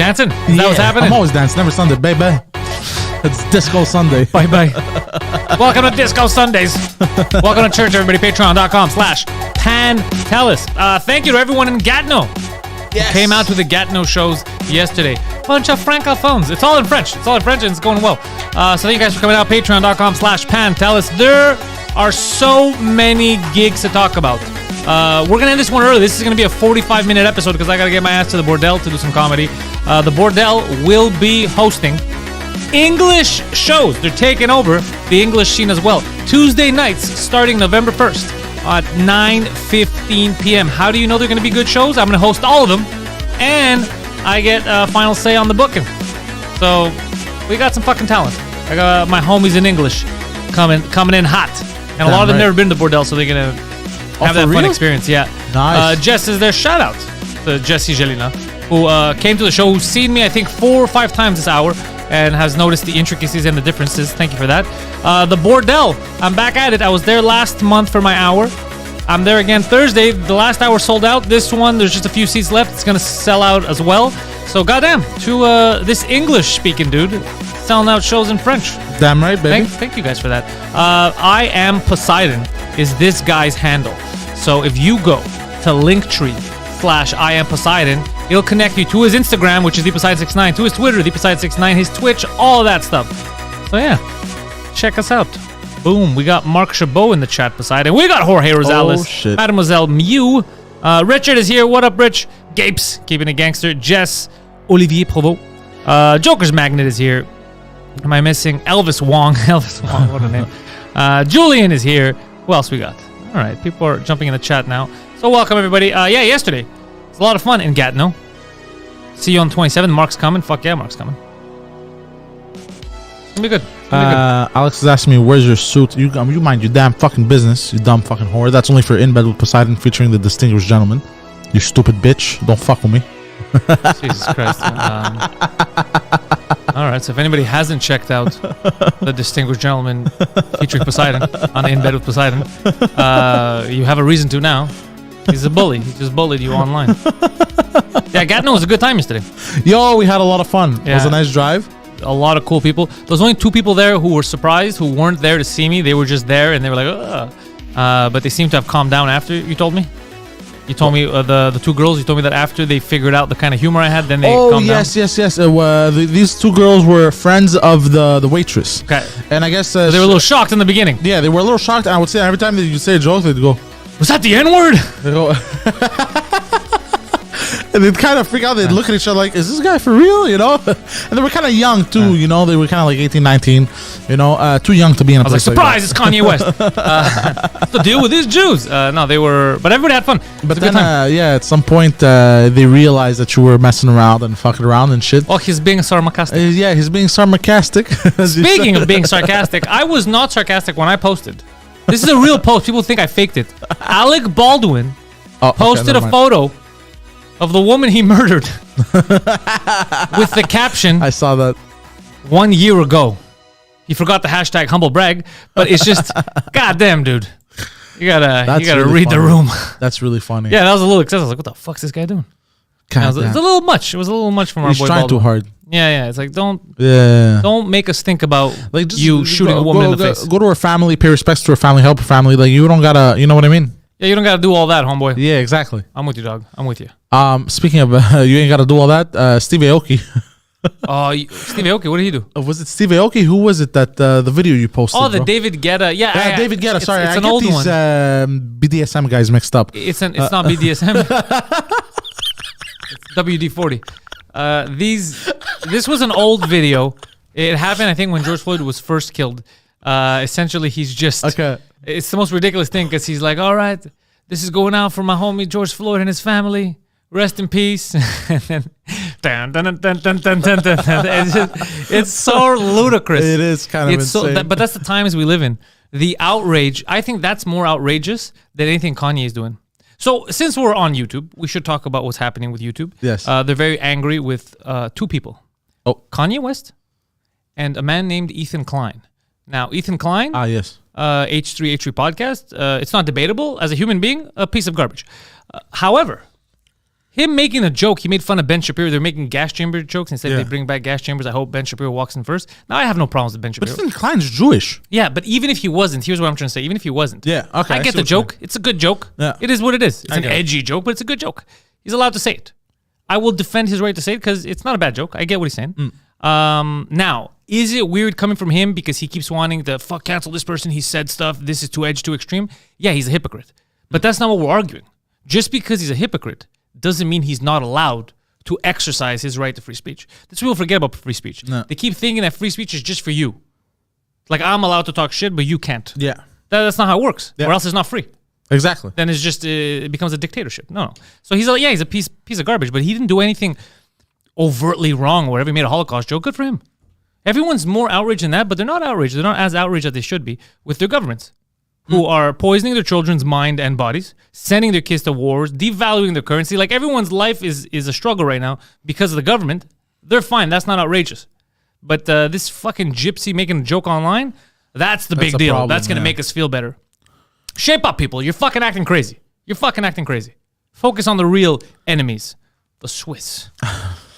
dancing? Is that what's happening? I'm always dancing. Never Sunday, baby. It's Disco Sunday. Bye. Welcome to Disco Sundays. Welcome to church, everybody. Patreon.com/Pantelis. Thank you to everyone in Gatineau. Yes. Who came out to the Gatineau shows yesterday. Bunch of francophones. It's all in French. And it's going well. So thank you guys for coming out. Patreon.com/Pantelis. There are so many gigs to talk about. We're going to end this one early. This is going to be a 45-minute episode because I got to get my ass to the Bordel to do some comedy. The Bordel will be hosting English shows. They're taking over the English scene as well. Tuesday nights starting November 1st at 9:15 p.m. How do you know they're going to be good shows? I'm going to host all of them, and I get final say on the booking. So we got some fucking talent. I got my homies in English coming in hot, and a lot of them never been to Bordel, so they're going to have that fun experience. Yeah. Nice. Jess is their shout out to Jessie Jelina, who came to the show, who's seen me I think 4 or 5 times this hour, and has noticed the intricacies and the differences. Thank you for that. The Bordel, I'm back at it. I was there last month for my hour. I'm there again Thursday. The last hour sold out. This one, there's just a few seats left. It's going to sell out as well. So goddamn, to this English-speaking dude selling out shows in French. Damn right, baby. Thank you guys for that. I am Poseidon is this guy's handle. So if you go to Linktree/I am Poseidon, it'll connect you to his Instagram, which is ThePoseidon69, to his Twitter, ThePoseidon69, his Twitch, all of that stuff. So yeah, check us out. Boom, we got Mark Chabot in the chat, Poseidon. We got Jorge Rosales, Mademoiselle Mew. Richard is here. What up, Rich? Gapes, keeping it gangster. Jess, Olivier Provost. Joker's Magnet is here. Am I missing? Elvis Wong. Elvis Wong, what a name. Julian is here. Who else we got? All right, people are jumping in the chat now. So welcome, everybody. Yesterday. It's a lot of fun in Gatineau. See you on 27. Mark's coming. Fuck yeah, Mark's coming. It's gonna be good. Alex is asking me, where's your suit? You mind your damn fucking business, you dumb fucking whore. That's only for In Bed with Poseidon featuring the Distinguished Gentleman. You stupid bitch. Don't fuck with me. Jesus Christ. All right, so if anybody hasn't checked out the Distinguished Gentleman featuring Poseidon on In Bed with Poseidon, you have a reason to now. He's a bully. He just bullied you online. Yeah, Gatineau was a good time yesterday. Yo, we had a lot of fun. Yeah. It was a nice drive. A lot of cool people. There was only 2 people there who were surprised, who weren't there to see me. They were just there, and they were like, ugh. But they seemed to have calmed down after, you told me? You told me, the 2 girls, you told me that after they figured out the kind of humor I had, then they calmed down. Yes. These 2 girls were friends of the waitress. Okay. And I guess... they were a little shocked in the beginning. Yeah, they were a little shocked, and I would say every time that you say a joke, they'd go... Was that the N-word? They go... And they'd kind of freak out. They'd look at each other like, is this guy for real? You know? And they were kind of young, too. You know? They were kind of like 18, 19. You know? Too young to be in a place like surprise, it's Kanye West. To deal with these Jews. No, they were... But everybody had fun. But then, at some point, they realized that you were messing around and fucking around and shit. Oh, he's being sarcastic. He's being sarcastic. Speaking of being sarcastic, I was not sarcastic when I posted. This is a real post. People think I faked it. Alec Baldwin posted a photo of the woman he murdered with the caption, I saw that. 1 year ago. He forgot the hashtag humble brag, but it's just, goddamn, dude. You gotta really read the room. That's really funny. Yeah, that was a little excessive. I was like, what the fuck's this guy doing? It's a little much. It was a little much from our boy He's trying Baldwin. too hard. Yeah. It's like, don't make us think about like just you shooting a woman in the face. Go to her family, pay respects to her family, help her family. Like, you don't gotta, you know what I mean? Yeah, you don't gotta do all that, homeboy. Yeah, exactly. I'm with you, dog. I'm with you. Speaking of, you ain't gotta do all that. Steve Aoki. Steve Aoki, what did he do? Was it Steve Aoki? Who was it that the video you posted? Oh, the David Guetta. Yeah, David Guetta. Sorry, it's I an get old these one. BDSM guys mixed up. It's not BDSM. It's WD-40. This was an old video. It happened, I think, when George Floyd was first killed. Essentially, he's just... Okay. It's the most ridiculous thing because he's like, all right, this is going out for my homie George Floyd and his family. Rest in peace. And then, it's so ludicrous. It is kind of insane. But that's the times we live in. The outrage, I think that's more outrageous than anything Kanye is doing. So since we're on YouTube, we should talk about what's happening with YouTube. Yes. They're very angry with 2 people. Kanye West and a man named Ethan Klein. Now, Ethan Klein... yes. H3 podcast. It's not debatable. As a human being, a piece of garbage. However, him making a joke, he made fun of Ben Shapiro. They're making gas chamber jokes and said they bring back gas chambers. I hope Ben Shapiro walks in first. Now I have no problems with Ben Shapiro. But Ethan Klein's Jewish. Yeah, but even if he wasn't, here's what I'm trying to say. Even if he wasn't, Yeah, okay. I get the joke. It's a good joke. Yeah. It is what it is. It's an get it. edgy joke, but it's a good joke. He's allowed to say it. I will defend his right to say it because it's not a bad joke. I get what he's saying. Now, is it weird coming from him because he keeps wanting to cancel this person? He said stuff. This is too edgy, too extreme. Yeah, he's a hypocrite. But that's not what we're arguing. Just because he's a hypocrite doesn't mean he's not allowed to exercise his right to free speech. That's what people forget about free speech. No. They keep thinking that free speech is just for you. Like, I'm allowed to talk shit, but you can't. Yeah. That's not how it works. Yeah. Or else it's not free. Exactly. Then it's just, it becomes a dictatorship. No. So he's a piece of garbage, but he didn't do anything overtly wrong or whatever. He made a Holocaust joke. Good for him. Everyone's more outraged than that, but they're not outraged. They're not as outraged as they should be with their governments, who are poisoning their children's mind and bodies, sending their kids to wars, devaluing their currency. Like, everyone's life is a struggle right now because of the government. They're fine. That's not outrageous. But this fucking gypsy making a joke online, that's the big deal. Problem, that's going to make us feel better. Shape up, people. You're fucking acting crazy. Focus on the real enemies, the Swiss.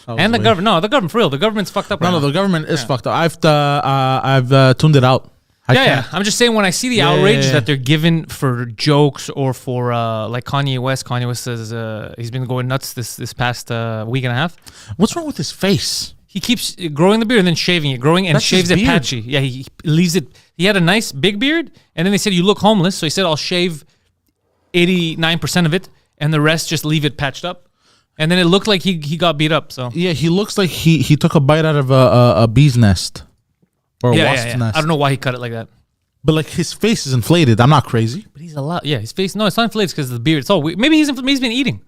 And the government. No, the government for real. The government's fucked up right now. No, the government is fucked up. I've tuned it out. Yeah. I'm just saying, when I see the outrage that they're given for jokes or for like Kanye West says he's been going nuts this past week and a half. What's wrong with his face? He keeps growing the beard and then shaving it, growing and shaves it patchy. Yeah, he leaves it. He had a nice big beard, and then they said, you look homeless. So he said, I'll shave 89% of it, and the rest just leave it patched up. And then it looked like he got beat up. So yeah, he looks like he took a bite out of a bee's nest. Or a wasp's nest. I don't know why he cut it like that. But like, his face is inflated. I'm not crazy. But he's a lot. Yeah, his face. No, it's not inflated because of the beard. It's all weird. Maybe he's been eating.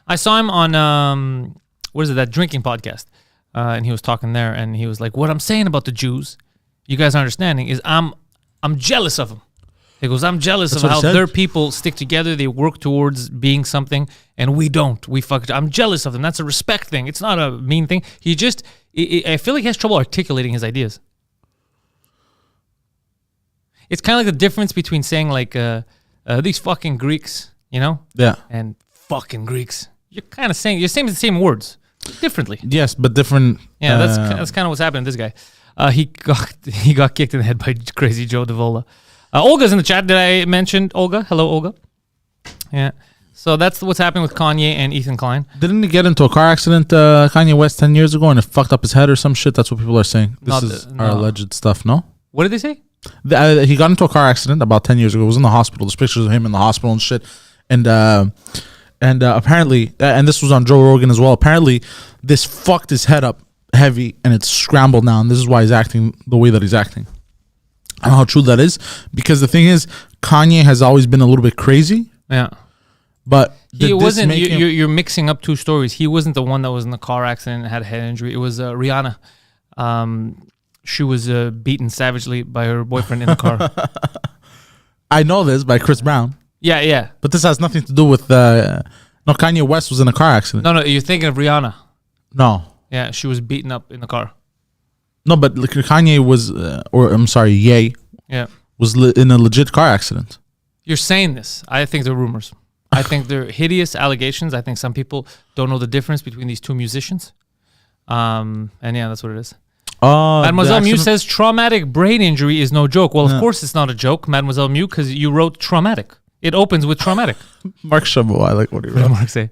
I saw him on what is it, that drinking podcast, and he was talking there, and he was like, "What I'm saying about the Jews, you guys are understanding, is I'm jealous of them." He goes, "I'm jealous of how their people stick together. They work towards being something, and we don't. I'm jealous of them. That's a respect thing. It's not a mean thing." I feel like he has trouble articulating his ideas. It's kind of like the difference between saying like these fucking Greeks, you know? Yeah. And fucking Greeks. You're kind of saying the same words differently. Yes, but different. Yeah, that's kind of what's happening to this guy. He got kicked in the head by crazy Joe Davola. Olga's in the chat. Did I mention Olga? Hello, Olga. Yeah. So that's what's happening with Kanye and Ethan Klein. Didn't he get into a car accident, Kanye West, 10 years ago, and it fucked up his head or some shit? That's what people are saying. This is our alleged stuff, no? What did they say? He got into a car accident about 10 years ago. It was in the hospital. There's pictures of him in the hospital and shit. And apparently, and this was on Joe Rogan as well, apparently this fucked his head up heavy and it's scrambled now. And this is why he's acting the way that he's acting. I don't know how true that is, because the thing is, Kanye has always been a little bit crazy. Yeah. But he wasn't. You're mixing up two stories. He wasn't the one that was in the car accident and had a head injury. It was Rihanna. She was beaten savagely by her boyfriend in the car. I know this by Chris Brown. Yeah. But this has nothing to do with. No, Kanye West was in a car accident. No, you're thinking of Rihanna. No. Yeah, she was beaten up in the car. No, but Kanye was, Ye. Yeah. Was in a legit car accident. You're saying this. I think they're rumors. I think they're hideous allegations. I think some people don't know the difference between these two musicians. And yeah, that's what it is. Mademoiselle Mew says traumatic brain injury is no joke. Well, of course it's not a joke, Mademoiselle Mew, because you wrote traumatic. It opens with traumatic. Mark Chabot, I like what he wrote. What did Mark say?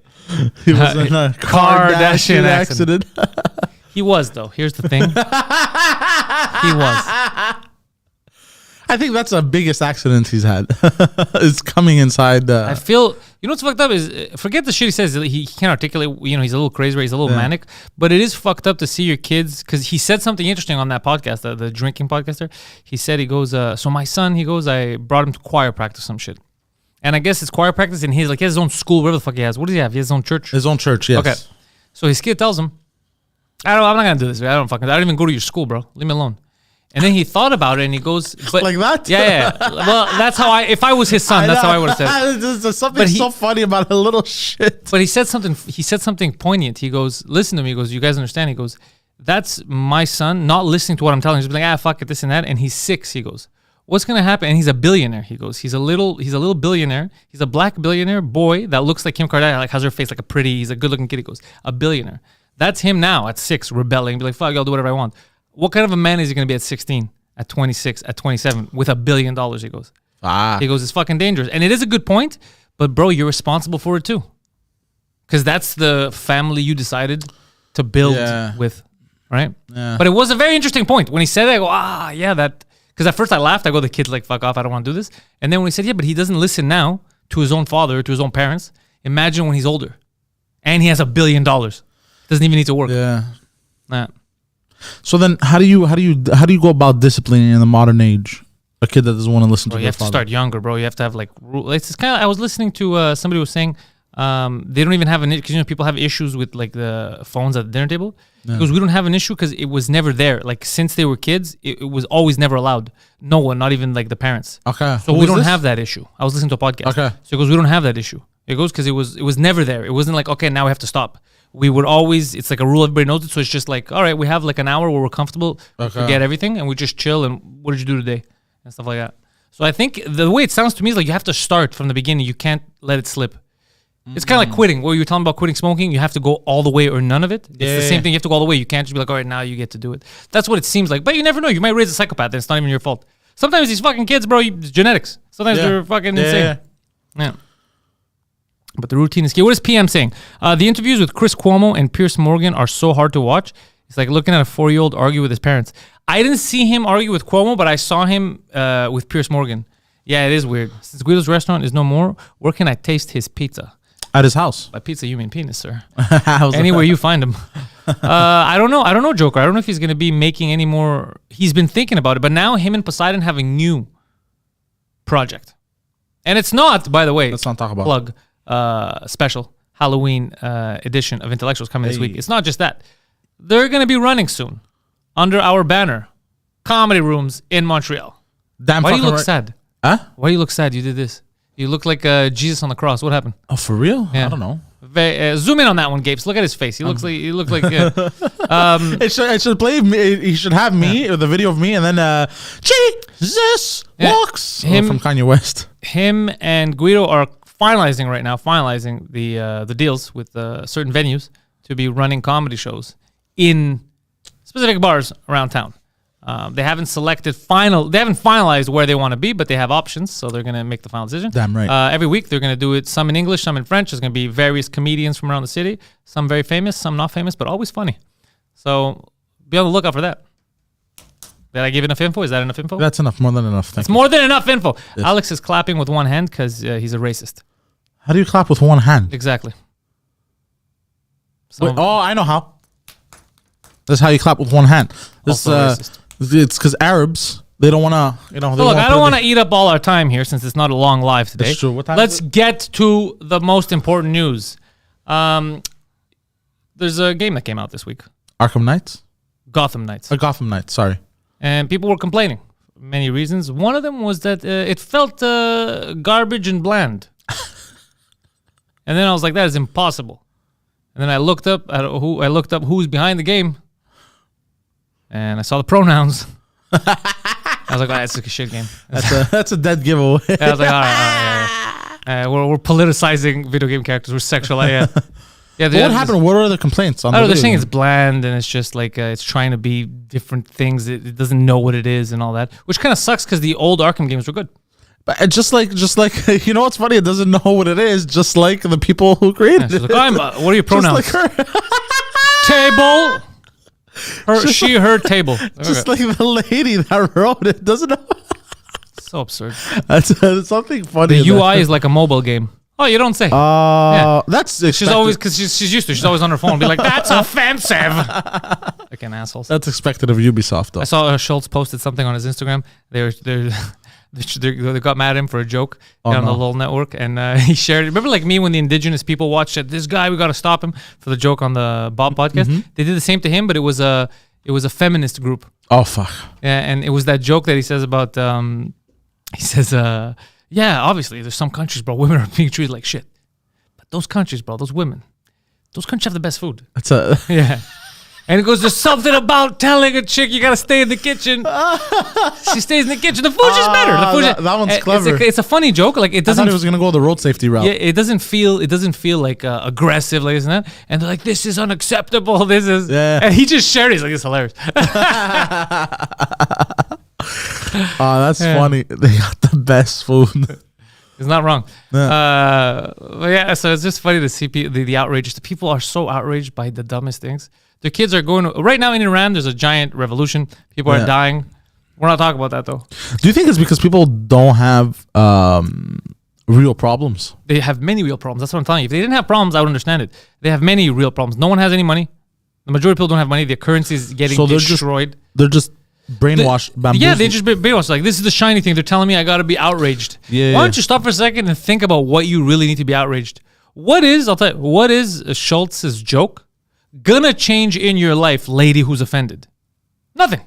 He was in a Kardashian accident. He was, though. Here's the thing. He was. I think that's the biggest accident he's had. Is coming inside. I feel, you know what's fucked up is, forget the shit he says. He can't articulate, he's a little crazy, right? He's a little manic. But it is fucked up to see your kids, because he said something interesting on that podcast, the drinking podcast there. He said, he goes, so my son, he goes, I brought him to choir practice, some shit. And I guess it's choir practice in he has his own school, whatever the fuck he has. What does he have? He has his own church? His own church, yes. Okay. So his kid tells him, I'm not going to do this. I don't even go to your school, bro. Leave me alone. And then he thought about it and he goes, but like that? Yeah. Well, that's how if I was his son, that's how I would have said it. There's something so funny about a little shit. But he said something poignant. He goes, listen to me. He goes, you guys understand? He goes, that's my son not listening to what I'm telling him. He's like, fuck it, this and that. And he's 6. He goes, what's gonna happen? And he's a billionaire. He goes, he's a little billionaire. He's a black billionaire boy that looks like Kim Kardashian, like has her face like a pretty. He's a good-looking kid. He goes, a billionaire. That's him now at 6, rebelling, be like, fuck, I'll do whatever I want. What kind of a man is he gonna be at 16, at 26, at 27 with $1 billion? He goes, he goes, it's fucking dangerous, and it is a good point. But bro, you're responsible for it too, because that's the family you decided to build with, right? Yeah. But it was a very interesting point when he said it. I go, yeah, that. Because at first I laughed. I go, the kid's like, fuck off, I don't want to do this. And then when he said, yeah, but he doesn't listen now to his own father, to his own parents. Imagine when he's older, and he has $1 billion, doesn't even need to work. Yeah. Nah. So then, how do you go about disciplining in the modern age a kid that doesn't want to listen to their father? You have to start younger, bro. You have to have like rules. It's kind of. I was listening to somebody was saying they don't even have an issue because people have issues with like the phones at the dinner table. Because we don't have an issue because it was never there. Like since they were kids, it was always never allowed. No one, not even like the parents. Okay. So we don't have that issue. I was listening to a podcast. Okay. So it goes, we don't have that issue. It goes because it was never there. It wasn't like, okay, now we have to stop. We would always, it's like a rule, everybody knows it. So it's just like, all right, we have like an hour where we're comfortable, forget everything, and we just chill and what did you do today? And stuff like that. So I think the way it sounds to me is like you have to start from the beginning. You can't let it slip. It's kind of like quitting. What you were talking about quitting smoking, you have to go all the way or none of it. It's the same thing. You have to go all the way. You can't just be like, all right, now you get to do it. That's what it seems like. But you never know. You might raise a psychopath and it's not even your fault. Sometimes these fucking kids, bro, it's genetics. Sometimes they're fucking insane. Yeah. But the routine is key. What is PM saying? The interviews with Chris Cuomo and Piers Morgan are so hard to watch. It's like looking at a 4-year-old argue with his parents. I didn't see him argue with Cuomo, but I saw him with Piers Morgan. Yeah, it is weird. Since Guido's restaurant is no more, where can I taste his pizza? At his house. By pizza, you mean penis, sir. Anywhere you find him. I don't know, Joker. I don't know if he's going to be making any more. He's been thinking about it, but now him and Poseidon have a new project. And it's not, by the way, let's not talk about plug special Halloween edition of Intellectuals coming this week. It's not just that. They're going to be running soon under our banner, Comedy Rooms in Montreal. Damn. Why do you look sad? Huh? Why do you look sad? You did this. You look like Jesus on the cross. What happened? Oh, for real? Yeah. I don't know. Zoom in on that one, Gapes. Look at his face. He looks like. It should play me. He should have me the video of me, and then Jesus walks from Kanye West. Him and Guido are finalizing right now. The deals with certain venues to be running comedy shows in specific bars around town. They haven't finalized where they want to be, but they have options, so they're going to make the final decision. Damn right. Every week, they're going to do it, some in English, some in French. There's going to be various comedians from around the city, some very famous, some not famous, but always funny. So be on the lookout for that. Did I give enough info? Is that enough info? That's enough, more than enough. It's more than enough info. Yes. Alex is clapping with one hand because he's a racist. How do you clap with one hand? Exactly. Wait, I know how. That's how you clap with one hand. It's because Arabs, they don't want to, look, I don't want to eat up all our time here since it's not a long live today. That's true. What time Let's get to the most important news. There's a game that came out this week. Arkham Knights? Gotham Knights. Gotham Knights, sorry. And people were complaining for many reasons. One of them was that it felt garbage and bland. And then I was like, that is impossible. And then I looked up who's behind the game. And I saw the pronouns. I was like, that's a shit game. That's a dead giveaway. Yeah, I was like, all right. We're politicizing video game characters. We're sexualizing. Yeah. What happened? What are the complaints on they're saying it's bland and it's just like it's trying to be different things. It doesn't know what it is and all that, which kind of sucks because the old Arkham games were good. But just like you know what's funny? It doesn't know what it is, just like the people who created it. Like, what are your pronouns? Just like her. Table. Her table. Just like the lady that wrote it doesn't know. So absurd. That's something funny. The UI is like a mobile game. Oh, you don't say. That's expected. She's always because she's used to. She's always on her phone. Be like, that's offensive. Like an asshole. That's expected of Ubisoft, though. I saw Schultz posted something on his Instagram. They got mad at him for a joke on the LOL network, and he shared it. Remember, like me, when the indigenous people watched it, this guy, we got to stop him for the joke on the Bob podcast. Mm-hmm. They did the same to him, but it was a feminist group. Oh fuck! Yeah, and it was that joke that he says about. He says, "Yeah, obviously, there's some countries, bro, women are being treated like shit, but those countries, bro, those countries have the best food." Yeah. And it goes, there's something about telling a chick you gotta stay in the kitchen. She stays in the kitchen. The food's just better. The food that one's clever. It's a funny joke. Like it I doesn't. thought he was gonna go the road safety route. Yeah, it doesn't feel like aggressive, like this and that. And they're like, this is unacceptable. This is. Yeah. And he just shared it. He's like, it's hilarious. That's funny. They got the best food. It's not wrong. Yeah. Yeah, so it's just funny to see the outrage. The people are so outraged by the dumbest things. Their kids are going right now in Iran. There's a giant revolution. People are dying. We're not talking about that though. Do you think it's because people don't have real problems? They have many real problems. That's what I'm telling you. If they didn't have problems, I would understand it. They have many real problems. No one has any money. The majority of people don't have money. Their currency is getting destroyed. They're just brainwashed. Yeah, they just brainwashed. Like, this is the shiny thing. They're telling me I got to be outraged. Yeah. Why don't you stop for a second and think about what you really need to be outraged? I'll tell you, what is Schultz's joke gonna change in your life, lady who's offended? Nothing.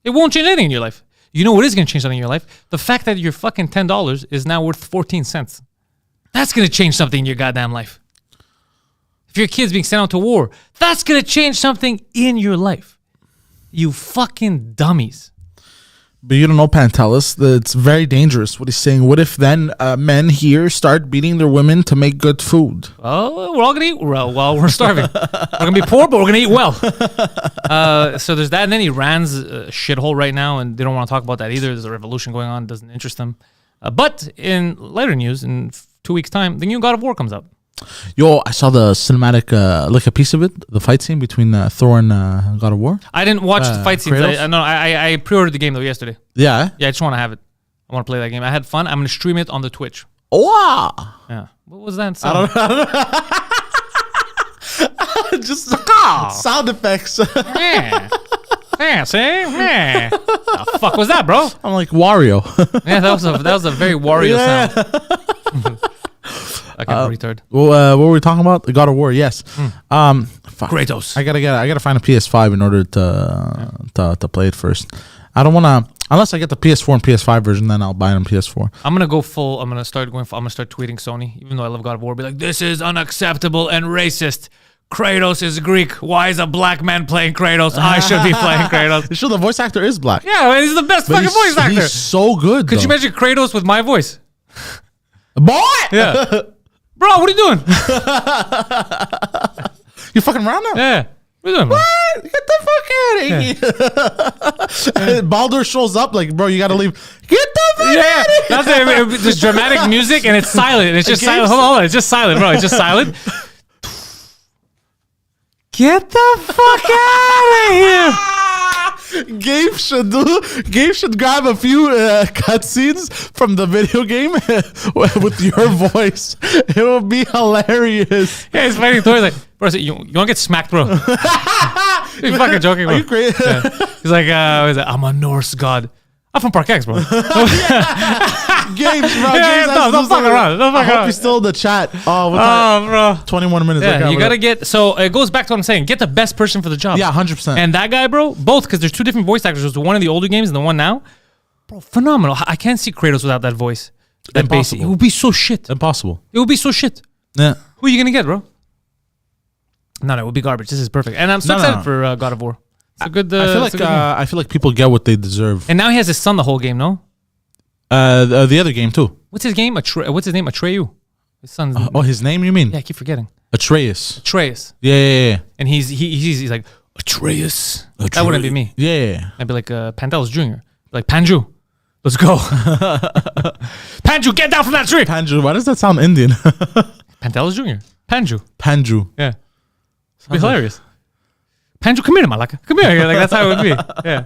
It won't change anything in your life. You know what is gonna change something in your life? The fact that your fucking $10 is now worth 14 cents. That's gonna change something in your goddamn life. If your kid's being sent out to war, that's gonna change something in your life. You fucking dummies. But you don't know, Pantelis, that it's very dangerous what he's saying. What if then men here start beating their women to make good food? Oh, we're all going to eat well while we're starving. We're going to be poor, but we're going to eat well. So there's that. And then Iran's a shithole right now, and they don't want to talk about that either. There's a revolution going on. It doesn't interest them. But in later news, in 2 weeks' time, the new God of War comes up. Yo, I saw the cinematic, like a piece of it, the fight scene between Thor and God of War. I didn't watch the fight scenes. Kratos? I pre-ordered the game, though, yesterday. Yeah. Yeah, I just want to have it. I want to play that game. I had fun. I'm going to stream it on the Twitch. Wow. Yeah. What was that sound? I don't know. Just sound effects. Yeah. Yeah, see? Yeah. The fuck was that, bro? I'm like Wario. Yeah, that was a very Wario sound. Like a retard. Well, what were we talking about? The God of War, yes. Fuck. Kratos. I gotta find a PS5 in order to play it first. I don't wanna, unless I get the PS4 and PS5 version, then I'll buy it on PS4. I'm gonna start tweeting Sony, even though I love God of War. Be like, this is unacceptable and racist. Kratos is Greek. Why is a black man playing Kratos? I should be playing Kratos. Sure, the voice actor is black. Yeah, he's the best fucking voice actor. He's so good. Could you imagine Kratos with my voice? Boy! Yeah. Bro, what are you doing? You fucking around now? Yeah. What are you doing, man? What? Get the fuck out of here. Baldur shows up like, bro, you gotta leave. Get the fuck out of here. That's there's dramatic music and it's silent. It's just silent. Hold on. It's just silent, bro. It's just silent. Get the fuck out of here. Gabe should grab a few cutscenes from the video game with your voice. It will be hilarious. Yeah, it's funny. Thor's like, bro, you want to get smacked, bro? You're fucking joking, bro. Are you crazy? Yeah. He's like, I'm a Norse god. I'm from Park X, bro. Games, bro. Don't fuck around. I hope he's still in the chat. Bro. 21 minutes. Yeah, you gotta get. So it goes back to what I'm saying. Get the best person for the job. Yeah, 100%. And that guy, bro, both, because there's two different voice actors. There's the one in the older games and the one now. Bro, phenomenal. I can't see Kratos without that voice. That bass. It would be so shit. Impossible. It would be so shit. Yeah. Who are you gonna get, bro? No, it would be garbage. This is perfect. And I'm so excited for God of War. It's a good. I feel like people get what they deserve. And now he has his son the whole game, no? The other game too. What's his name? What's his name? Atreyu. His son's. His name? You mean? Yeah, I keep forgetting. Atreus. Yeah. And he's like Atreus. That wouldn't be me. Yeah. I'd be like Pantelis Jr. Like Panju. Let's go. Panju, get down from that tree. Panju. Why does that sound Indian? Pantelis Jr. Panju. Yeah. It'd be hilarious. Panju, come here, Malaka. Come here. Like, that's how it would be. Yeah.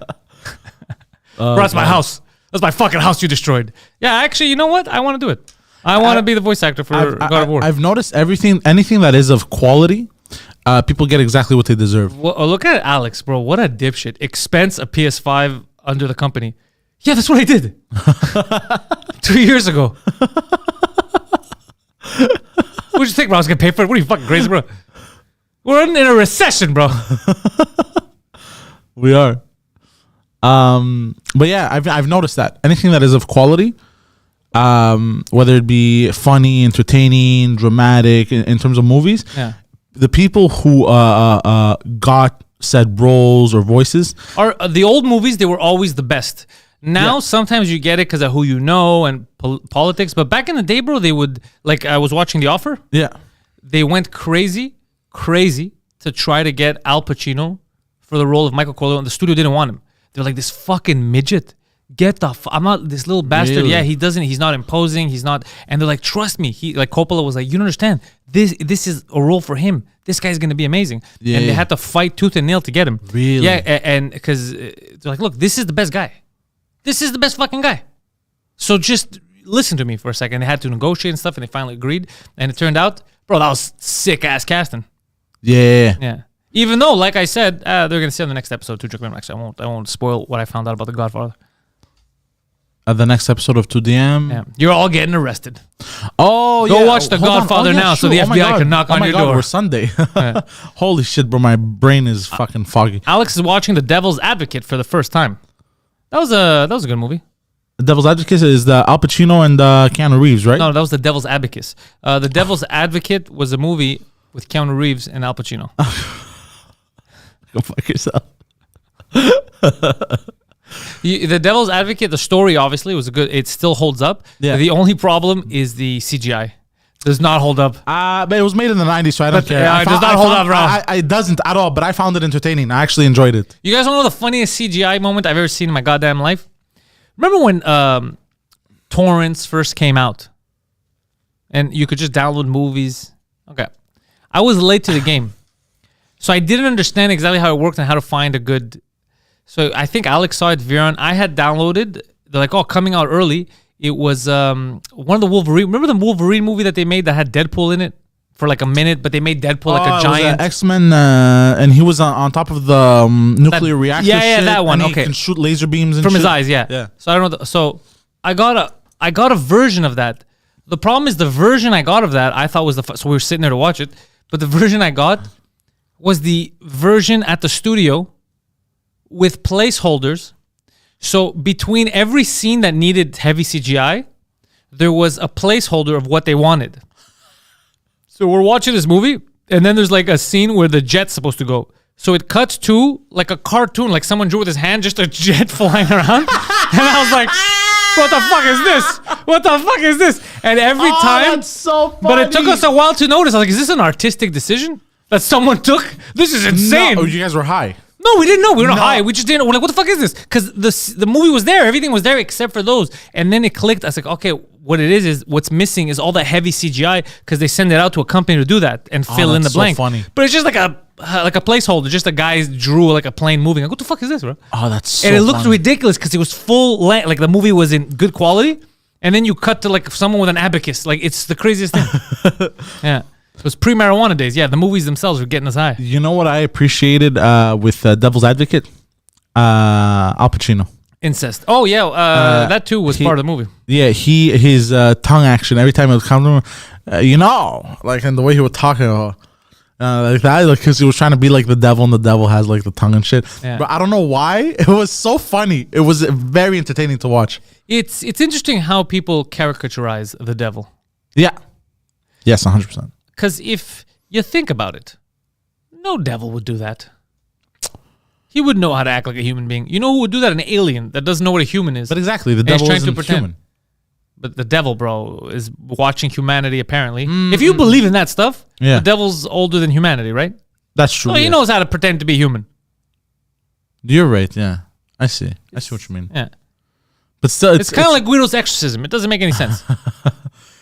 Bro, that's my house. That's my fucking house you destroyed. Yeah, actually, you know what? I want to do it. I want to be the voice actor for God of War. I've noticed anything that is of quality, people get exactly what they deserve. Well, look at Alex, bro. What a dipshit. Expense a PS5 under the company. Yeah, that's what I did. 2 years ago. What'd you think, bro? I was going to pay for it? What are you, fucking crazy, bro? We're in a recession, bro. We are. But yeah, I've noticed that anything that is of quality, whether it be funny, entertaining, dramatic in terms of movies, yeah, the people who got said roles or voices. Or the old movies, they were always the best. Now, sometimes you get it because of who you know and politics. But back in the day, bro, they would, like, I was watching The Offer. Yeah. They went crazy to try to get Al Pacino for the role of Michael Corleone. The studio didn't want him. They're like, this fucking midget. Get the I'm not this little bastard. Really? Yeah, he's not imposing. He's not. And they're like, trust me. Coppola was like, you don't understand. This is a role for him. This guy's going to be amazing. Yeah. And they had to fight tooth and nail to get him. Really? Yeah, and because they're like, look, this is the best guy. This is the best fucking guy. So just listen to me for a second. They had to negotiate and stuff, and they finally agreed. And it turned out, bro, that was sick ass casting. Yeah. Yeah. Even though, like I said, they're gonna see on the next episode too. Actually, I won't spoil what I found out about The Godfather. The next episode of 2DM. Yeah, you're all getting arrested. Oh, Go watch The Godfather now, so the FBI can knock on your door. We're Sunday. Holy shit, bro! My brain is fucking foggy. Alex is watching The Devil's Advocate for the first time. That was a good movie. The Devil's Advocate is the Al Pacino and Keanu Reeves, right? No, that was The Devil's Abacus. The Devil's Advocate was a movie with Keanu Reeves and Al Pacino. Go fuck yourself. The Devil's Advocate, the story obviously was good. It still holds up. Yeah. The only problem is the CGI. Does not hold up. But it was made in the 90s, so I don't care. Yeah, it does not hold up, bro. It doesn't at all, but I found it entertaining. I actually enjoyed it. You guys want to know the funniest CGI moment I've ever seen in my goddamn life? Remember when torrents first came out? And you could just download movies? Okay. I was late to the game. So I didn't understand exactly how it worked and how to find a good... So I think Alex saw it, Viren. I had downloaded. They're like, oh, coming out early. It was one of the Wolverine. Remember the Wolverine movie that they made that had Deadpool in it for like a minute, but they made Deadpool like a giant. It was, X-Men, and he was on top of the nuclear reactor. Yeah, shit, that one. And Okay, he can shoot laser beams and from shit. his eyes. Yeah. So I don't know. So I got a version of that. The problem is the version I got of that I thought was so we were sitting there to watch it, but the version I got was the version at the studio with placeholders. So between every scene that needed heavy CGI, there was a placeholder of what they wanted. So we're watching this movie, and then there's like a scene where the jet's supposed to go. So it cuts to like a cartoon, like someone drew with his hand, just a jet flying around. And I was like, what the fuck is this? What the fuck is this? And every time, that's so funny. but it took us a while to notice. I was like, is this an artistic decision that someone took? This is insane. No, you guys were high. No, we didn't know. We were not high. We just didn't know. We're like, what the fuck is this? Because the movie was there. Everything was there except for those. And then it clicked. I was like, okay, what it is what's missing is all that heavy CGI because they send it out to a company to do that and fill in the blank. So funny. But it's just like a placeholder. Just a guy drew like a plane moving. Like, what the fuck is this, bro? Oh, that's so And it looked funny. ridiculous because it was full length. Like the movie was in good quality. And then you cut to like someone with an abacus. Like it's the craziest thing. Yeah. It was pre-marijuana days. Yeah, the movies themselves were getting us high. You know what I appreciated with Devil's Advocate? Al Pacino. Incest. Oh, yeah. That too was part of the movie. Yeah, his tongue action, every time it would come to him, like, and the way he would talk, like that, like, because he was trying to be like the devil, and the devil has like the tongue and shit. Yeah. But I don't know why. It was so funny. It was very entertaining to watch. It's interesting how people caricaturize the devil. Yeah. Yes, 100%. Because if you think about it, no devil would do that. He would know how to act like a human being. You know who would do that? An alien that doesn't know what a human is. But exactly, the And he's devil trying isn't to pretend. human. But the devil, bro, is watching humanity, apparently. If you believe in that stuff, the devil's older than humanity, right? That's true. So he yes. knows how to pretend to be human. You're right, yeah. I see what you mean. Yeah. But still, It's kind of like Guido's exorcism. It doesn't make any sense.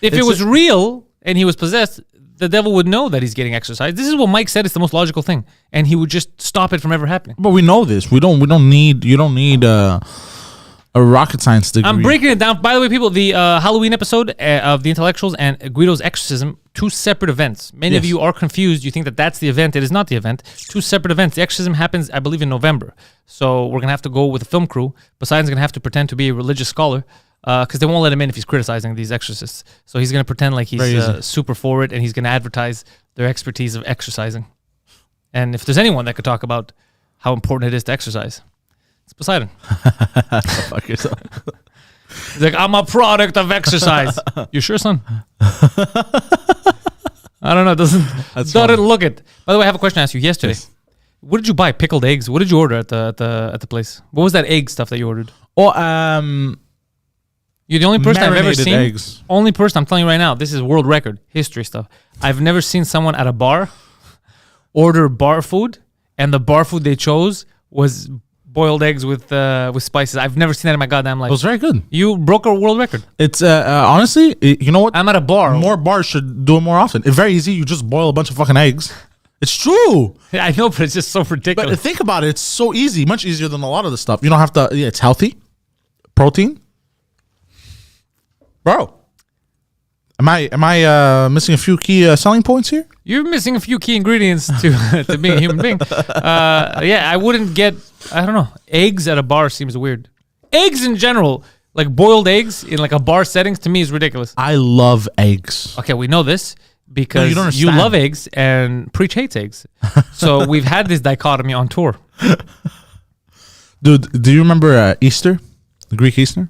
If it was real and he was possessed, the devil would know that he's getting exorcised. This is what Mike said is the most logical thing, and he would just stop it from ever happening. But we know this. You don't need a rocket science degree. I'm breaking it down. By the way, people, the Halloween episode of The Intellectuals and Guido's exorcism, two separate events. Many of you are confused. You think that that's the event. It is not the event. Two separate events. The exorcism happens, I believe, in November. So we're going to have to go with a film crew. Poseidon's going to have to pretend to be a religious scholar because they won't let him in if he's criticizing these exorcists. So he's going to pretend like he's super for it, and he's going to advertise their expertise of exercising. And if there's anyone that could talk about how important it is to exercise, it's Poseidon. Fuck yourself. He's like, I'm a product of exercise. You sure, son? I don't know. Doesn't look it. By the way, I have a question to ask you. Yesterday, What did you buy? Pickled eggs. What did you order at the place? What was that egg stuff that you ordered? Oh, You're the only person I've ever marinated seen. eggs. Only person, I'm telling you right now, this is world record history stuff. I've never seen someone at a bar order bar food, and the bar food they chose was boiled eggs with spices. I've never seen that in my goddamn life. It was very good. You broke a world record. It's honestly, you know what? I'm at a bar. More bars should do it more often. It's very easy. You just boil a bunch of fucking eggs. It's true. I know, but it's just so ridiculous. But think about it. It's so easy. Much easier than a lot of the stuff. You don't have to. Yeah, it's healthy. Protein. Bro. Am I missing a few key selling points here? You're missing a few key ingredients to being a human being. Yeah, I wouldn't get, I don't know, eggs at a bar seems weird. Eggs in general, like boiled eggs in like a bar settings, to me is ridiculous. I love eggs. Okay, we know this because you don't you understand. love eggs and Preach hates eggs. So we've had this dichotomy on tour. Dude, do you remember Easter? The Greek Easter?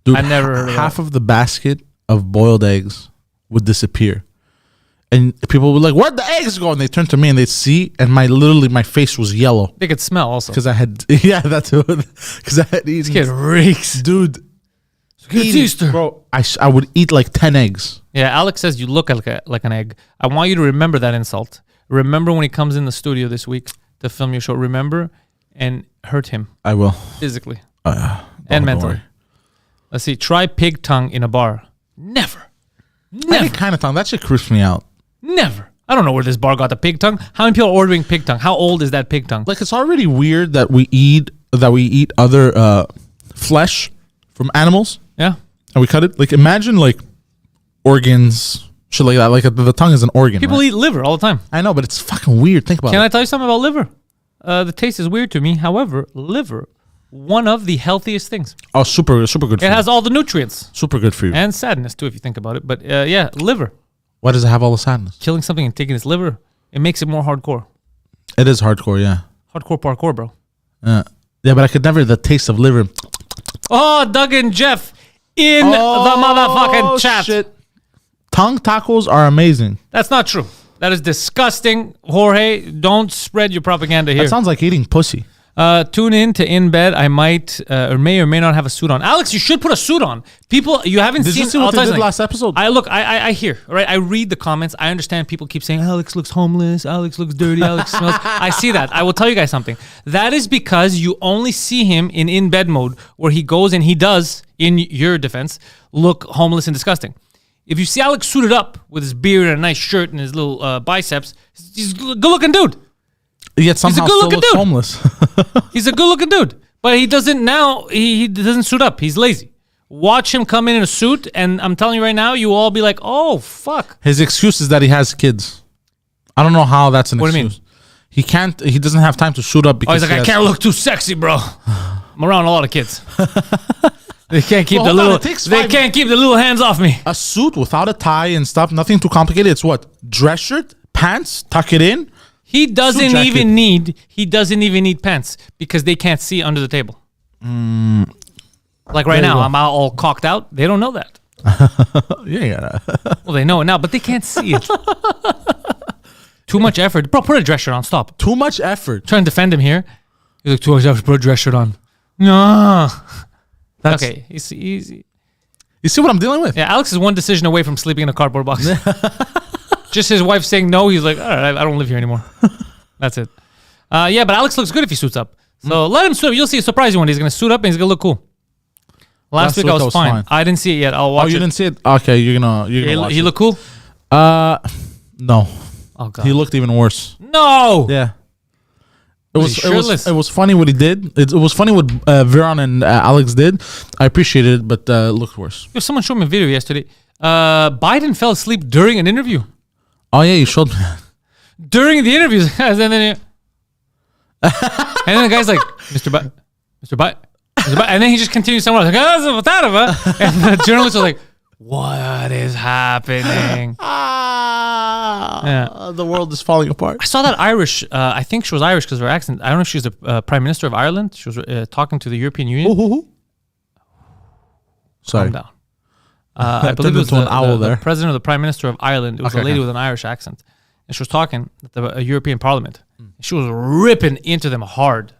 Dude, I never heard of half of the basket of boiled eggs would disappear. And people would like, where'd the eggs go? And they turn to me and they'd see, and my face was yellow. They could smell also. Because I had, yeah, that's it. Because I had eaten. This kid reeks. Dude. It's Easter. Bro, I would eat like 10 eggs. Yeah, Alex says you look like an egg. I want you to remember that insult. Remember when he comes in the studio this week to film your show. Remember and hurt him. I will. Physically. Don't mentally. worry. Let's see. Try pig tongue in a bar. Never. Any kind of tongue. That shit creeps me out. Never. I don't know where this bar got the pig tongue. How many people are ordering pig tongue? How old is that pig tongue? Like, it's already weird that we eat other flesh from animals. Yeah. And we cut it. Like, imagine like organs, shit like that. Like the tongue is an organ. People right? eat liver all the time. I know, but it's fucking weird. Think about Can it. I tell you something about liver? The taste is weird to me. However, liver, one of the healthiest things. Oh, super good for It you. has all the nutrients Super good for you. and sadness too, if you think about it. But yeah, liver. Why does it have all the sadness? Killing something and taking its liver, it makes it more hardcore. It is hardcore, yeah. Hardcore parkour, bro. Yeah, but I could never the taste of liver. Oh, Doug and Jeff in the motherfucking chat. Shit. Tongue tacos are amazing. That's not true. That is disgusting. Jorge, don't spread your propaganda here. That sounds like eating pussy. Tune in to In Bed. I might or may not have a suit on. Alex, you should put a suit on. People, you haven't Did seen. you see what I'll they tell you did something. last episode? I hear, all right? I read the comments. I understand people keep saying, Alex looks homeless. Alex looks dirty. Alex smells. I see that. I will tell you guys something. That is because you only see him in bed mode where he goes and he does, in your defense, look homeless and disgusting. If you see Alex suited up with his beard and a nice shirt and his little biceps, he's a good-looking dude. Yet somehow still good-looking looks dude. homeless. He's a good-looking dude, but he doesn't now. He doesn't suit up. He's lazy. Watch him come in a suit, and I'm telling you right now, you will all be like, "Oh fuck." His excuse is that he has kids. I don't know how that's an What do you excuse. He can't. He doesn't have time to suit up Oh, because he's like, I can't look too sexy, bro. I'm around a lot of kids. They can't keep Well, the hold on, little. it takes They 5 can't keep the little hands off me. A suit without a tie and stuff. Nothing too complicated. It's what? Dress shirt, pants, tuck it in. He doesn't jacket. even need. He doesn't even need pants because they can't see under the table. Like right There you now, go. I'm all cocked out. They don't know that. Yeah. Well, they know it now, but they can't see it. Too much effort, bro. Put a dress shirt on. Stop. Too much effort. Trying to defend him here. He's like, too much effort. Put a dress shirt on. No. That's, Okay, he's easy. You see what I'm dealing with? Yeah, Alex is one decision away from sleeping in a cardboard box. Just his wife saying no. He's like, all right, I don't live here anymore. That's it. Yeah, but Alex looks good if he suits up. So let him suit up. You'll see a surprising one. He's gonna suit up and he's gonna look cool. Last week I was fine. I didn't see it yet. I'll watch Oh, you it. didn't see it? Okay, you're gonna watch He it. look cool. No. Oh god. He looked even worse. No. Yeah. Was he shirtless? It was funny what he did. It was funny what Veron and Alex did. I appreciated it, but it looked worse. Yo, someone showed me a video yesterday. Biden fell asleep during an interview. Oh yeah, you showed me. During the interviews, and then the guy's like, Mr. Biden, Mr. Biden, and then he just continues somewhere else, like, and the journalists are like, what is happening? Yeah. The world is falling apart. I saw that Irish. I think she was Irish because of her accent. I don't know if she was the Prime Minister of Ireland. She was talking to the European Union. Who? Sorry. Calm down. I believe turned it was into an owl the there. President or the Prime Minister of Ireland. It was Okay, a lady okay. with an Irish accent. And she was talking at the European Parliament. She was ripping into them hard.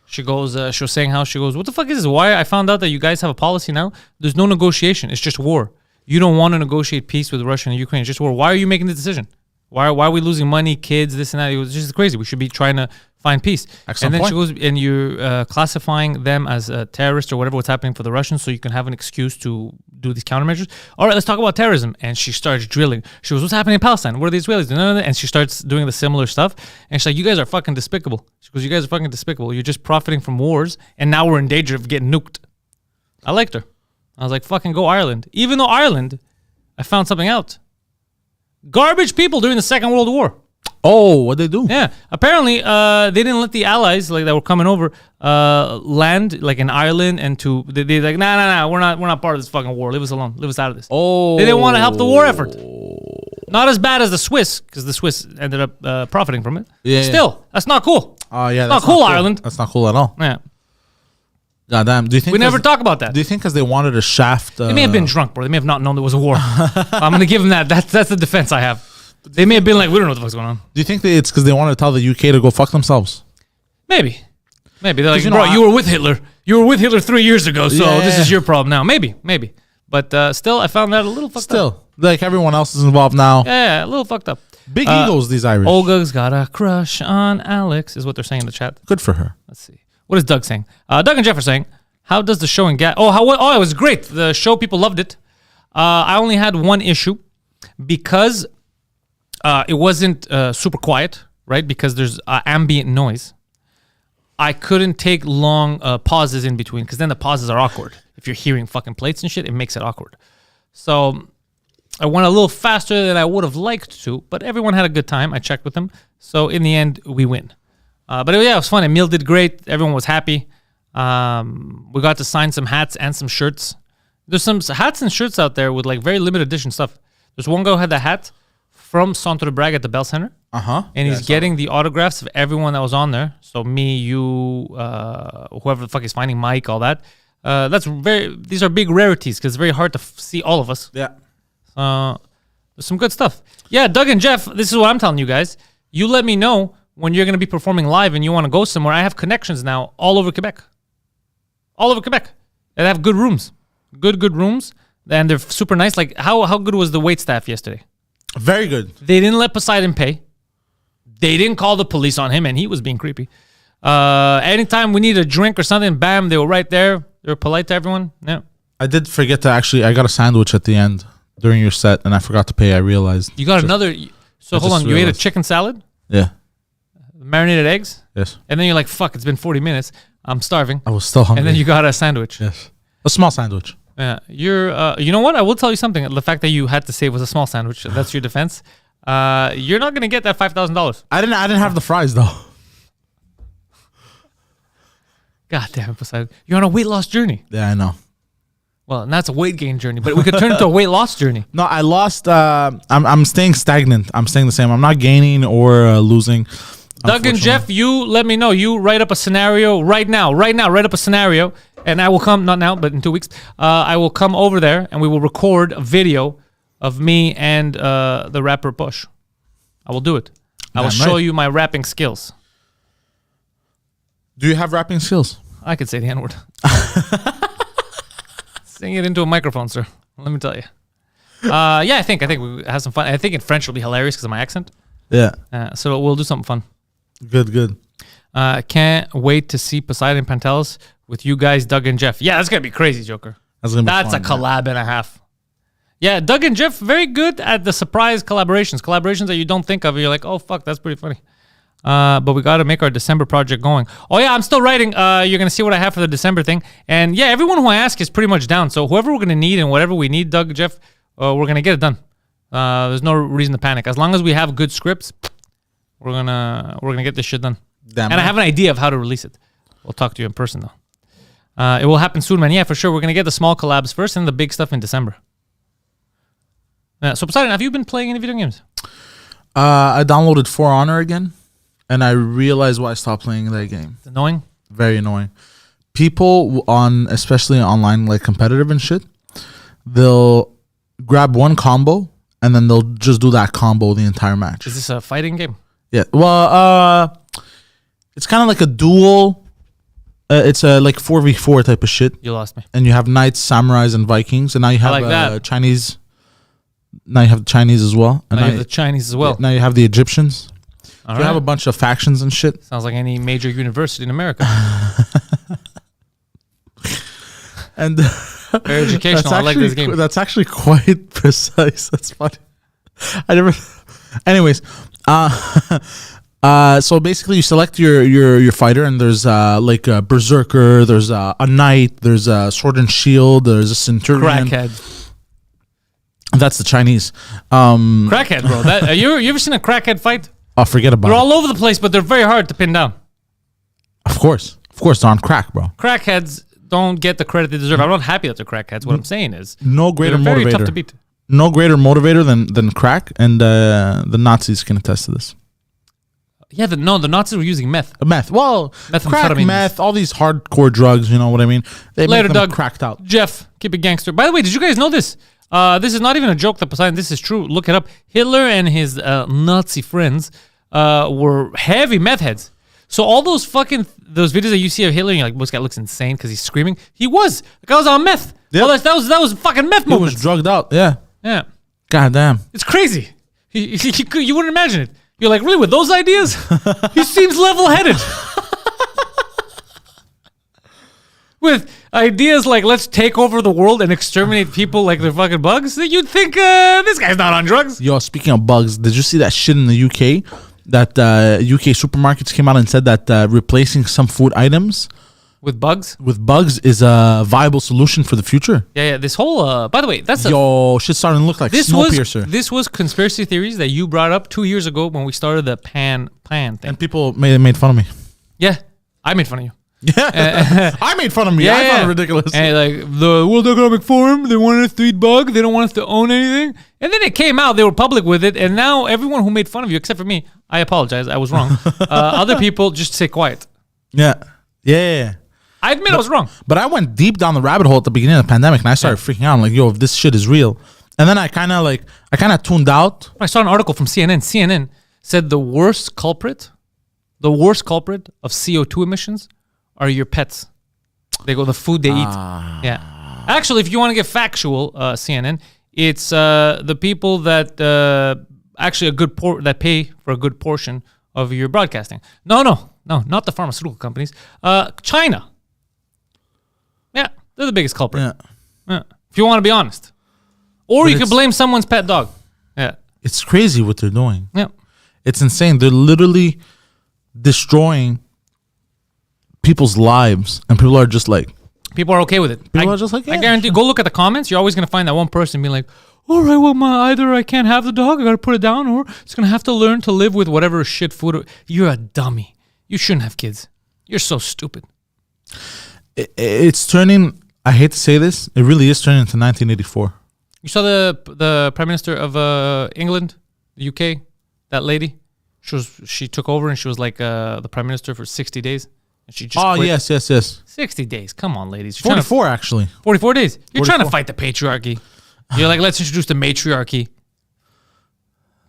She goes, she was saying how she goes, what the fuck is this? Why I found out that you guys have a policy now? There's no negotiation. It's just war. You don't want to negotiate peace with Russia and Ukraine. It's just war. Why are you making the decision? Why are we losing money, kids, this and that? It was just crazy. We should be trying to find peace. Excellent and then point. she goes, and you're classifying them as terrorists or whatever what's happening for the Russians, so you can have an excuse to do these countermeasures. All right, let's talk about terrorism. And she starts drilling. She goes, what's happening in Palestine? What are the Israelis doing? And she starts doing the similar stuff. And she's like, you guys are fucking despicable. She goes, you guys are fucking despicable. You're just profiting from wars, and now we're in danger of getting nuked. I liked her. I was like, fucking go Ireland. Even though Ireland, I found something out. Garbage people during the Second World War. Oh, what'd they do? Yeah, apparently they didn't let the Allies like that were coming over land like in Ireland and they like nah we're not part of this fucking war. Leave us alone. Leave us out of this. Oh, They didn't want to help the war effort. Not as bad as the Swiss because the Swiss ended up profiting from it. Yeah, Still, that's not cool. Oh yeah, Not cool, Ireland. That's not cool at all. Yeah, God damn. Do you think we never talk about that. Do you think because they wanted to shaft? They may have been drunk, bro. They may have not known there was a war. I'm gonna give them that. That's the defense I have. They may have been like, we don't know what the fuck's going on. Do you think it's because they wanted to tell the UK to go fuck themselves? Maybe. They're like, you know, bro, you were with Hitler. You were with Hitler 3 years ago, so Yeah. this is your problem now. Maybe. But still, I found that a little fucked up. Still, like everyone else is involved now. Yeah, a little fucked up. Big egos, these Irish. Olga's got a crush on Alex, is what they're saying in the chat. Good for her. Let's see. What is Doug saying? Doug and Jeff are saying, how does the show in Gat... Oh, it was great. The show, people loved it. I only had one issue because... it wasn't super quiet, right? Because there's ambient noise. I couldn't take long pauses in between because then the pauses are awkward. If you're hearing fucking plates and shit, it makes it awkward. So I went a little faster than I would have liked to, but everyone had a good time. I checked with them. So in the end, we win. But yeah, it was fun. Emil did great. Everyone was happy. We got to sign some hats and some shirts. There's some hats and shirts out there with like very limited edition stuff. There's one guy who had the hat from Centre de Bragg at the Bell Center. And he's getting the autographs of everyone that was on there. So me, you, whoever the fuck is finding Mike, all that. These are big rarities because it's very hard to see all of us. Yeah. There's some good stuff. Yeah, Doug and Jeff, this is what I'm telling you guys. You let me know when you're going to be performing live and you want to go somewhere. I have connections now all over Quebec. All over Quebec. And they have good rooms. Good rooms. And they're super nice. Like, how good was the wait staff yesterday? Very good. They didn't let Poseidon pay. They didn't call the police on him, and he was being creepy. Anytime we needed a drink or something, bam, they were right there. They were polite to everyone. Yeah. I did forget to I got a sandwich at the end during your set, and I forgot to pay. I realized. You got another. So hold on. You ate a chicken salad? Yeah. Marinated eggs? Yes. And then you're like, fuck, it's been 40 minutes. I'm starving. I was still hungry. And then you got a sandwich. Yes. A small sandwich. Yeah. You know what? I will tell you something. The fact that you had to say it was a small sandwich, that's your defense. You're not going to get that $5,000. I didn't have the fries, though. God damn it, Poseidon. You're on a weight loss journey. Yeah, I know. Well, and that's a weight gain journey, but we could turn it into a weight loss journey. No, I lost. I'm staying stagnant. I'm staying the same. I'm not gaining or losing. Doug and Jeff, you let me know. You write up a scenario right now. Write up a scenario, and I will come, not now, but in 2 weeks, I will come over there, and we will record a video of me and the rapper Push. I will do it. I will show you my rapping skills. Do you have rapping skills? I could say the N-word. Sing it into a microphone, sir. Let me tell you. Yeah, I think we have some fun. I think in French it'll be hilarious because of my accent. Yeah. So we'll do something fun. Good. Can't wait to see Poseidon Pantelis with you guys, Doug and Jeff. Yeah, that's gonna be crazy, Joker. That's fun, a collab and a half. Yeah, Doug and Jeff, very good at the surprise collaborations that you don't think of. You're like, oh fuck, that's pretty funny. But we got to make our December project going. Oh yeah, I'm still writing. You're gonna see what I have for the December thing. And yeah, everyone who I ask is pretty much down. So whoever we're gonna need and whatever we need, Doug, Jeff, we're gonna get it done. There's no reason to panic. As long as we have good scripts, we're gonna get this shit done. I have an idea of how to release it. We'll talk to you in person though. It will happen soon, man. Yeah, for sure. We're gonna get the small collabs first and the big stuff in December. So Poseidon, have you been playing any video games? I downloaded For Honor again, and I realized why I stopped playing that game. It's annoying. Very annoying. People especially online, like competitive and shit, they'll grab one combo and then they'll just do that combo the entire match. Is this a fighting game? Yeah. Well, it's kind of like a duel. It's a like 4v4 type of shit. You lost me. And you have knights, samurais, and Vikings, and now you have like that. Chinese. Now you have the Chinese as well. And now you have the Chinese as well. Now you have the Egyptians. All you right. have a bunch of factions and shit. Sounds like any major university in America. And very educational. I like this game. That's actually quite precise. That's funny. I never. Anyways, so basically you select your fighter, and there's like a berserker, there's a knight, there's a sword and shield, there's a centurion. Crackhead. That's the Chinese. Crackhead, bro. You ever seen a crackhead fight? Oh, forget about it. They're all over the place, but they're very hard to pin down. Of course, they're on crack, bro. Crackheads don't get the credit they deserve. I'm not happy that they're crackheads. What I'm saying is, no greater they're very motivator. tough to beat. No greater motivator than crack, and the Nazis can attest to this. Yeah, the Nazis were using meth. Meth. Well, crack, Methamphetamines. meth, all these hardcore drugs. You know what I mean? They Later, make them Doug. cracked out. Jeff, keep it gangster. By the way, did you guys know this? This is not even a joke that Poseidon. This is true. Look it up. Hitler and his Nazi friends were heavy meth heads. So all those videos that you see of Hitler, and you're like, this guy looks insane because he's screaming. He was. The guy was on meth. Yep. Oh, that was fucking meth He movements. was drugged out. Yeah. Yeah. God damn. It's crazy. You wouldn't imagine it. You're like, really, with those ideas? He seems level-headed. With ideas like, let's take over the world and exterminate people like they're fucking bugs, you'd think this guy's not on drugs. Yo, speaking of bugs, did you see that shit in the UK? That UK supermarkets came out and said that replacing some food items With bugs? with bugs is a viable solution for the future. Yeah. This whole, by the way, that's Shit's starting to look like Snowpiercer. This was conspiracy theories that you brought up 2 years ago when we started the pan thing. And people made fun of me. Yeah, I made fun of you. Yeah, I made fun of me. I found it ridiculous. And like the World Economic Forum, they wanted us to eat bug. They don't want us to own anything. And then it came out. They were public with it. And now everyone who made fun of you, except for me, I apologize. I was wrong. Other people just stay quiet. Yeah. I admit I was wrong. But I went deep down the rabbit hole at the beginning of the pandemic, and I started freaking out. I'm like, yo, if this shit is real. And then I kind of tuned out. I saw an article from CNN. CNN said the worst culprit of CO2 emissions are your pets. They go the food they eat. Yeah. Actually, if you want to get factual, CNN, it's the people that actually that pay for a good portion of your broadcasting. No, not the pharmaceutical companies. China. Yeah, they're the biggest culprit. Yeah. If you want to be honest. Or you could blame someone's pet dog. Yeah. It's crazy what they're doing. Yeah. It's insane. They're literally destroying people's lives, and people are just like... People are okay with it. People are just like, yeah, I guarantee, go look at the comments. You're always going to find that one person being like, all right, well, either I can't have the dog, I got to put it down, or it's going to have to learn to live with whatever shit food. You're a dummy. You shouldn't have kids. You're so stupid. It's turning... I hate to say this. It really is turning into 1984. You saw the Prime Minister of England, the UK, that lady? She took over and she was like the Prime Minister for 60 days. And she just quit. Yes. 60 days. Come on, ladies. 44, actually. 44 days. You're 44. trying to fight the patriarchy. You're like, let's introduce the matriarchy.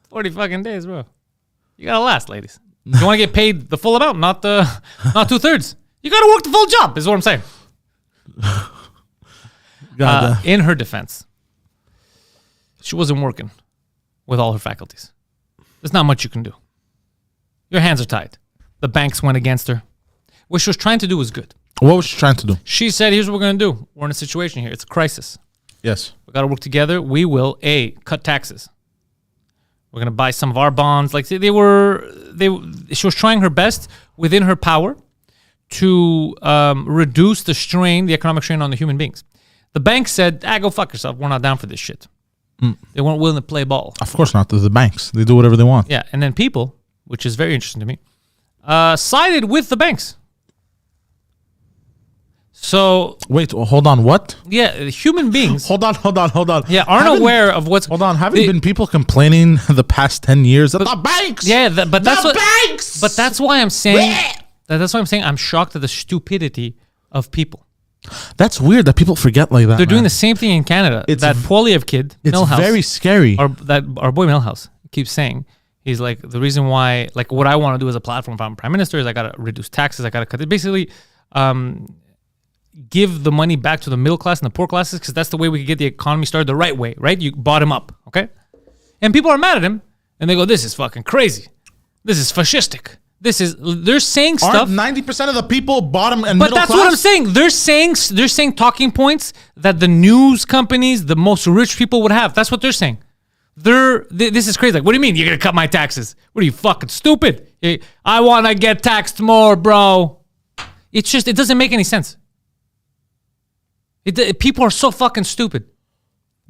40 fucking days, bro. You gotta last, ladies. You want to get paid the full amount, not 2/3. You gotta work the full job, is what I'm saying. In her defense, she wasn't working with all her faculties. There's not much you can do. Your hands are tied. The banks went against her. What she was trying to do was good. What was she trying to do? She said, here's what we're going to do. We're in a situation here. It's a crisis. Yes. We got to work together. We will, cut taxes. We're going to buy some of our bonds. Like she was trying her best within her power to reduce the economic strain on the human beings. The bank said, go fuck yourself. We're not down for this shit. They weren't willing to play ball. Of course not. They're the banks. They do whatever they want. Yeah, and then people, which is very interesting to me, sided with the banks. So... Wait, hold on, what? Yeah, human beings... Hold on. Yeah, aren't aware of what's... Hold on, haven't been people complaining the past 10 years that the banks... Yeah, but that's the banks! But that's why I'm saying... That's why I'm saying I'm shocked at the stupidity of people. That's weird that people forget like that. They're doing the same thing in Canada. That Poiliev kid, it's Millhouse, very scary. Our boy Millhouse keeps saying, He's like, the reason why, like, what I want to do as a platform if I'm prime minister is I got to reduce taxes. I got to cut it. Basically, give the money back to the middle class and the poor classes because that's the way we can get the economy started the right way, right? You bottom up, okay? And people are mad at him, and they go, this is fucking crazy. This is fascistic. They're saying stuff. 90% of the people bottom and but middle class? But that's what I'm saying. They're saying talking points that the news companies, the most rich people would have. That's what they're saying. This is crazy. Like, what do you mean you're going to cut my taxes? What are you, fucking stupid? I want to get taxed more, bro. It's just, it doesn't make any sense. People are so fucking stupid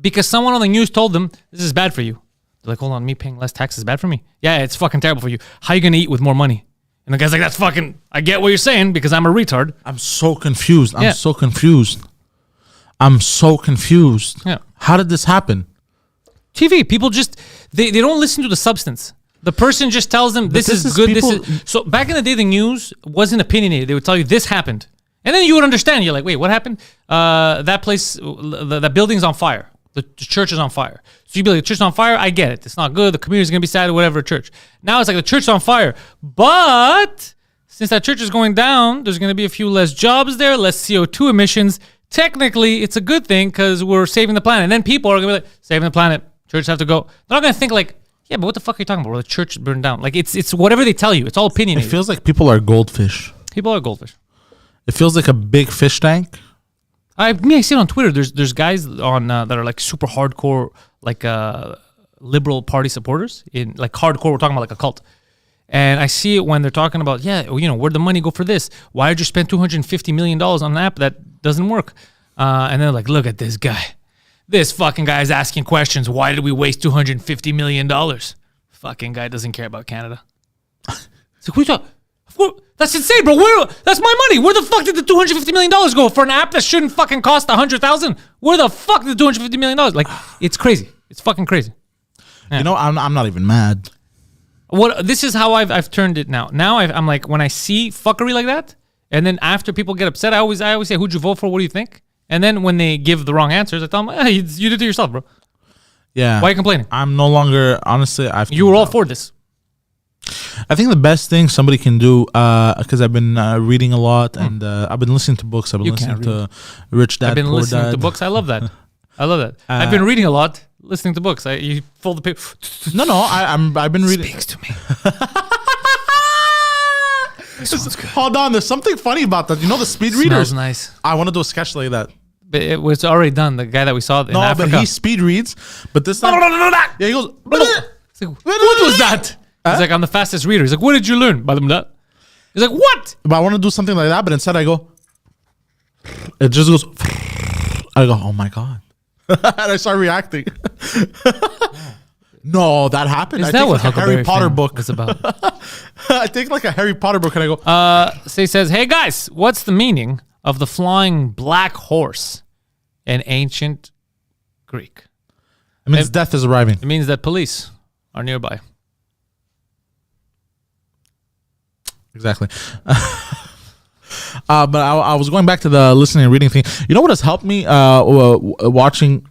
because someone on the news told them this is bad for you. They're like, hold on, me paying less taxes is bad for me? Yeah, it's fucking terrible for you. How are you going to eat with more money? And the guy's like, that's fucking, I get what you're saying because I'm a retard. I'm so confused. I'm so confused. Yeah. How did this happen? TV, people just, they don't listen to the substance. The person just tells them this is good. So back in the day, the news wasn't opinionated. They would tell you this happened. And then you would understand. You're like, wait, what happened? That place, that building's on fire. The church is on fire. So you'd be like, the church is on fire? I get it. It's not good. The community's going to be sad or whatever, church. Now it's like the church is on fire. But since that church is going down, there's going to be a few less jobs there, less CO2 emissions. Technically, it's a good thing because we're saving the planet. And then people are going to be like, saving the planet. Churches have to go. They're not going to think like, yeah, but what the fuck are you talking about? Well, the church burned down. Like, it's whatever they tell you. It's all opinionated. It feels like people are goldfish. People are goldfish. It feels like a big fish tank. I see it on Twitter. There's guys on that are like super hardcore, like liberal party supporters in like hardcore. We're talking about like a cult, and I see it when they're talking about where'd the money go for this? Why did you spend $250 million on an app that doesn't work? And they're like, look at this guy. This fucking guy is asking questions. Why did we waste $250 million? Fucking guy doesn't care about Canada. It's like, what are you talking? That's insane, bro. That's my money. Where the fuck did the $250 million go for an app that shouldn't fucking cost $100,000? Where the fuck did the $250 million? Like, it's crazy. It's fucking crazy. Yeah. You know, I'm not even mad. This is how I've turned it now. Now I'm like, when I see fuckery like that, and then after people get upset, I always say, who'd you vote for? What do you think? And then when they give the wrong answers, I tell them, you did it yourself, bro. Yeah. Why are you complaining? I'm no longer, honestly, you were all for this. I think the best thing somebody can do, because I've been reading a lot and I've been listening to books. I've been listening to Rich Dad, I've been Poor listening Dad. to books. I love that. I love that. I've been reading a lot, listening to books. You fold the paper. No, I've been reading. Speaks to me. Hold on, there's something funny about that. You know the speed readers? Smells nice. I want to do a sketch like that. But it was already done. The guy that we saw in Africa. But he speed reads. But this time, yeah, he goes. It's like, what was that? He's like, I'm the fastest reader. He's like, what did you learn? He's like, what? But I want to do something like that, but instead I go. It just goes. I go, oh my god, and I start reacting. No, that happened. Is that what like a Harry Potter book was about? I take like a Harry Potter book and I go. So he says, hey guys, what's the meaning of the flying black horse in ancient Greek? It means death is arriving. It means that police are nearby. Exactly. But I was going back to the listening and reading thing. You know what has helped me watching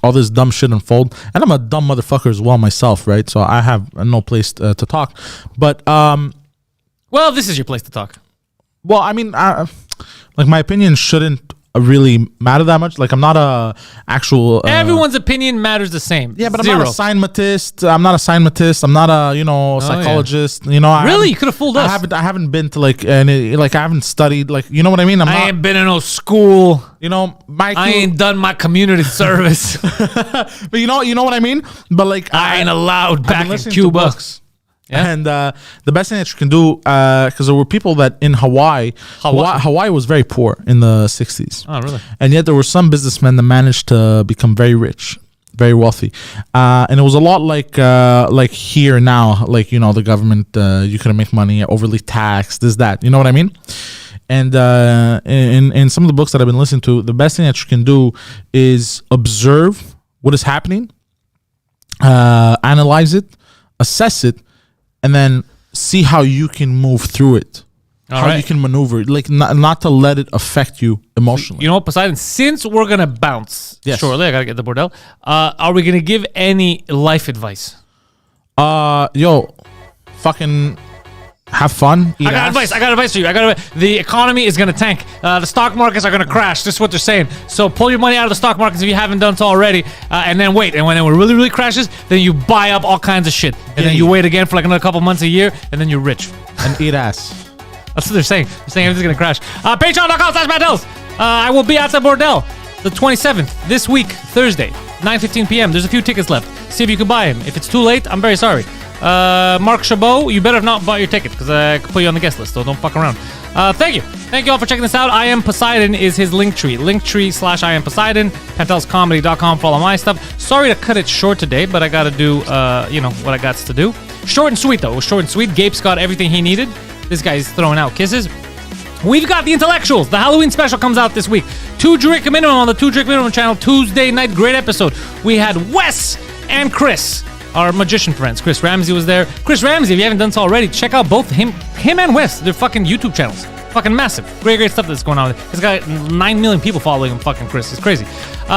all this dumb shit unfold? And I'm a dumb motherfucker as well myself, right? So I have no place to talk. But well, this is your place to talk. Well, I mean, like my opinion shouldn't really matter that much. Like I'm not a actual. Everyone's opinion matters the same. Yeah, but Zero. I'm not a scientist. I'm not a psychologist. Yeah. You know, really, you could have fooled us. I haven't been to like any, like I haven't studied, like, you know what I mean. I ain't been in no school. You know, I ain't done my community service. But you know what I mean. But like I ain't allowed back in Cuba. Yeah. And the best thing that you can do, because there were people that in Hawaii was very poor in the 60s. Oh, really? And yet there were some businessmen that managed to become very rich, very wealthy. And it was a lot like here now, like, you know, the government, you couldn't make money, overly taxed, this, that. You know what I mean? And in some of the books that I've been listening to, the best thing that you can do is observe what is happening, analyze it, assess it, and then see how you can move through it. How you can maneuver, like not to let it affect you emotionally. You know what, Poseidon? Since we're gonna bounce shortly, I gotta get the bordel. Are we gonna give any life advice? Yo, fucking have fun. I got advice for you. The economy is gonna tank. The stock markets are gonna crash. This is what they're saying. So pull your money out of the stock markets if you haven't done so already, and then wait. And when it really, really crashes, then you buy up all kinds of shit, and then you wait again for like another couple months, a year, and then you're rich. And eat ass. That's what they're saying. They're saying everything's gonna crash. Patreon.com/Pantelis. I will be outside Bordel the 27th this week, Thursday, 9:15 p.m. There's a few tickets left. See if you can buy them. If it's too late, I'm very sorry. Mark Chabot, you better have not bought your ticket because I could put you on the guest list, so don't fuck around. Thank you. Thank you all for checking this out. I Am Poseidon is his Linktree. Linktree/I Am Poseidon. PantelisComedy.com for all of my stuff. Sorry to cut it short today, but I got to do, what I got to do. Short and sweet, though. It was short and sweet. Gabe's got everything he needed. This guy's throwing out kisses. We've got the Intellectuals. The Halloween special comes out this week. 2 Drink Minimum on the 2 Drink Minimum channel. Tuesday night. Great episode. We had Wes and Chris, our magician friends. Chris Ramsey was there. Chris Ramsey, if you haven't done so already, check out both him and Wes. Their fucking YouTube channels. Fucking massive. Great stuff that's going on. He's got 9 million people following him. Fucking Chris. It's crazy.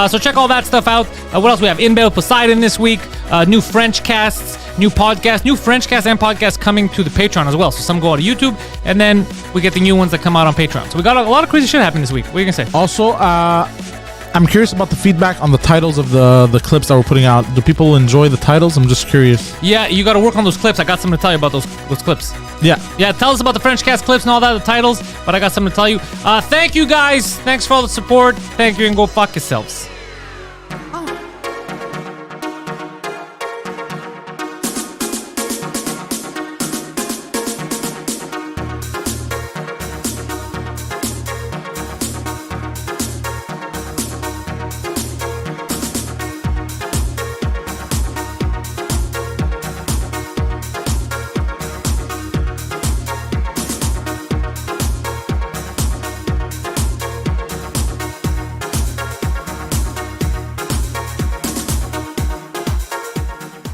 So check all that stuff out. What else we have? In Bed with Poseidon this week. New French casts. New podcast. New French casts and podcasts coming to the Patreon as well. So some go out to YouTube, and then we get the new ones that come out on Patreon. So we got a lot of crazy shit happening this week. What are you going to say? Also, I'm curious about the feedback on the titles of the clips that we're putting out. Do people enjoy the titles? I'm just curious. Yeah, you got to work on those clips. I got something to tell you about those clips. Yeah. Tell us about the French cast clips and all that, the titles. But I got something to tell you. Thank you guys. Thanks for all the support. Thank you, and go fuck yourselves.